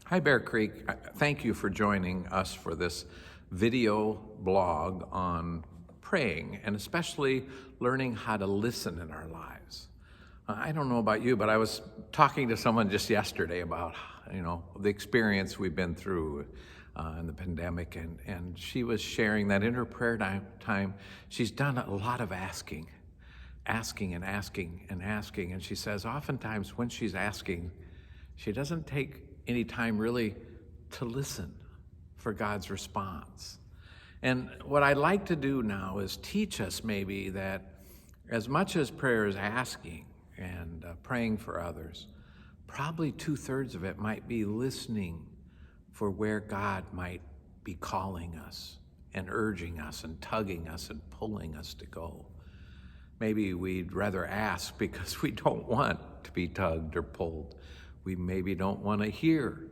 Hi, Bear Creek. Thank you for joining us for this video blog on praying and especially learning how to listen in our lives. I don't know about you, but I was talking to someone just yesterday about, the experience we've been through in the pandemic, and she was sharing that in her prayer time, she's done a lot of asking and asking and asking. And she says oftentimes when she's asking, she doesn't take any time really to listen for God's response. And what I'd like to do now is teach us maybe that as much as prayer is asking and praying for others, probably 2/3 of it might be listening for where God might be calling us and urging us and tugging us and pulling us to go. Maybe we'd rather ask because we don't want to be tugged or pulled. We maybe don't want to hear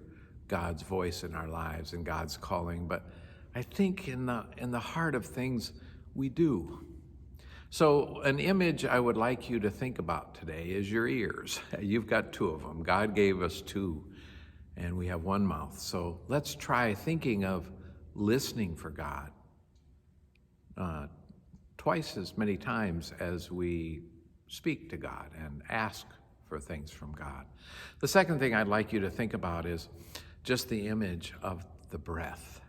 God's voice in our lives and God's calling, but I think in the heart of things, we do. So an image I would like you to think about today is your ears. You've got two of them. God gave us two, and we have one mouth. So let's try thinking of listening for God twice as many times as we speak to God and ask for things from God. The second thing I'd like you to think about is just the image of the breath.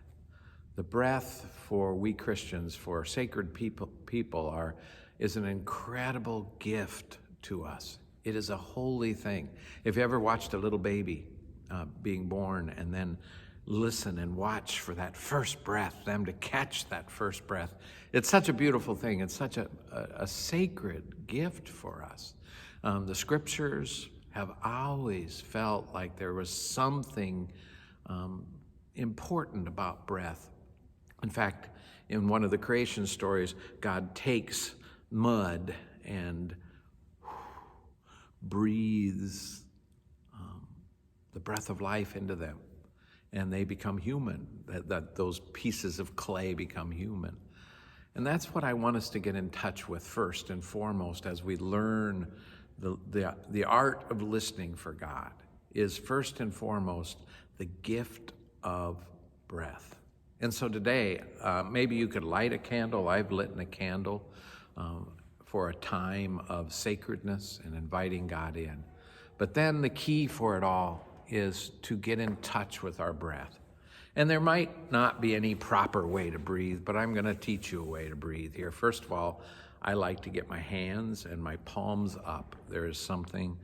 The breath for we Christians, for sacred people is an incredible gift to us. It is a holy thing. If you ever watched a little baby being born and then listen and watch for that first breath, them to catch that first breath, it's such a beautiful thing. It's such a sacred gift for us. The scriptures have always felt like there was something important about breath. In fact, in one of the creation stories, God takes mud and breathes the breath of life into them, and they become human. That those pieces of clay become human. And that's what I want us to get in touch with first and foremost as we learn the art of listening for God, is first and foremost the gift of breath. And so today, maybe you could light a candle. I've lit a candle for a time of sacredness and inviting God in. But then the key for it all is to get in touch with our breath. And there might not be any proper way to breathe, but I'm going to teach you a way to breathe here. First of all, I like to get my hands and my palms up. There is something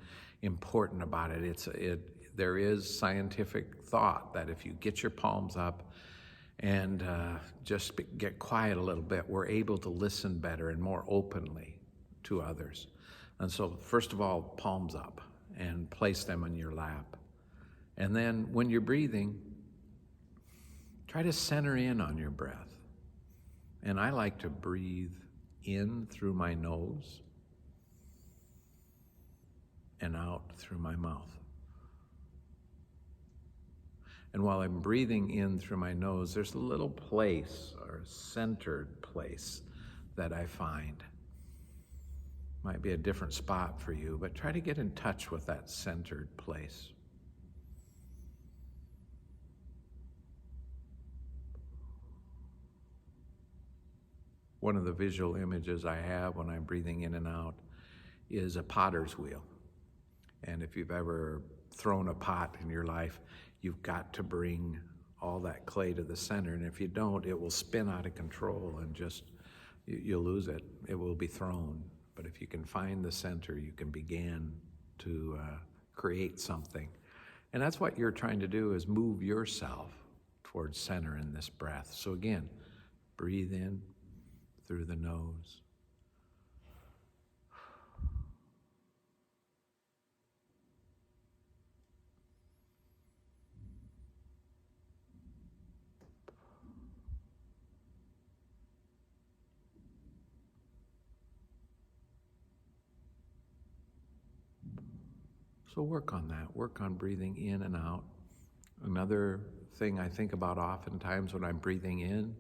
important about it. There is scientific thought that if you get your palms up and just get quiet a little bit, we're able to listen better and more openly to others. And so first of all, palms up and place them in your lap. And then when you're breathing, try to center in on your breath. And I like to breathe in through my nose and out through my mouth. And while I'm breathing in through my nose, there's a little place or a centered place that I find. Might be a different spot for you, but try to get in touch with that centered place. One of the visual images I have when I'm breathing in and out is a potter's wheel. And if you've ever thrown a pot in your life, you've got to bring all that clay to the center. And if you don't, it will spin out of control and you'll lose it. It will be thrown. But if you can find the center, you can begin to create something. And that's what you're trying to do, is move yourself towards center in this breath. So again, breathe in through the nose. So work on that. Work on breathing in and out. Another thing I think about oftentimes when I'm breathing in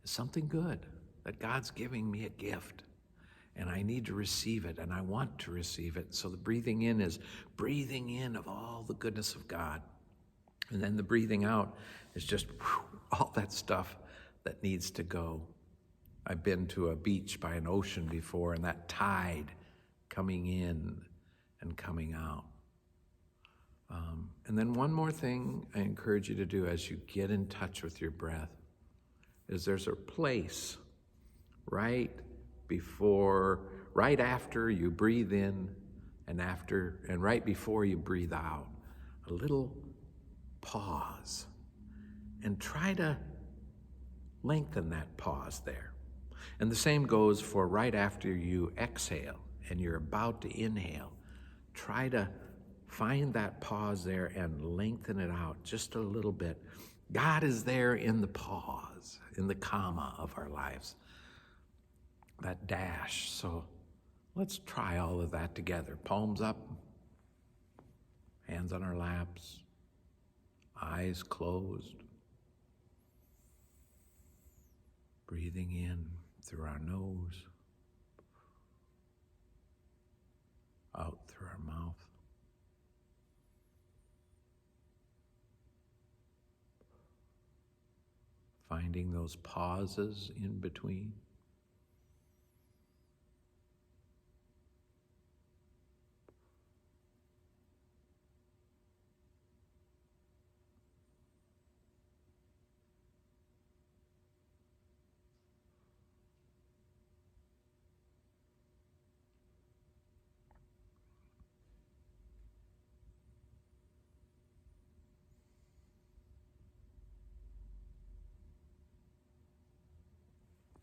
is something good, that God's giving me a gift and I need to receive it and I want to receive it. So the breathing in is breathing in of all the goodness of God. And then the breathing out is just all that stuff that needs to go. I've been to a beach by an ocean before, and that tide coming in and coming out. And then one more thing I encourage you to do as you get in touch with your breath is there's a place right after you breathe in and right before you breathe out, a little pause, and try to lengthen that pause there. And the same goes for right after you exhale and you're about to inhale. Try to find that pause there and lengthen it out just a little bit. God is there in the pause, in the comma of our lives, that dash. So let's try all of that together. Palms up, hands on our laps, eyes closed. Breathing in through our nose, out through our mouth. Finding those pauses in between.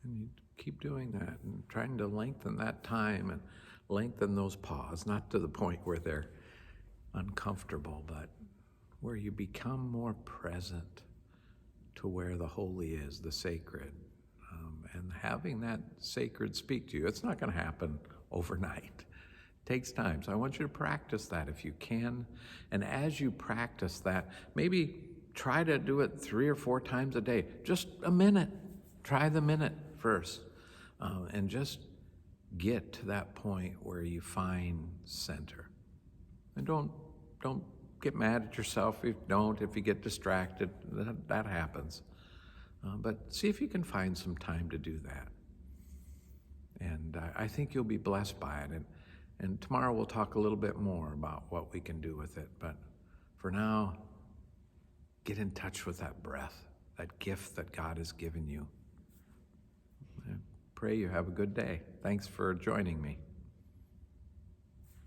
And you keep doing that and trying to lengthen that time and lengthen those pauses, not to the point where they're uncomfortable, but where you become more present to where the holy is, the sacred, and having that sacred speak to you. It's not going to happen overnight. It takes time. So I want you to practice that if you can. And as you practice that, maybe try to do it 3 or 4 times a day. Just a minute. Try the minute first, and just get to that point where you find center. And don't get mad at yourself if you get distracted. That happens. But see if you can find some time to do that. And I think you'll be blessed by it. And tomorrow we'll talk a little bit more about what we can do with it. But for now, get in touch with that breath, that gift that God has given you. I pray you have a good day. Thanks for joining me.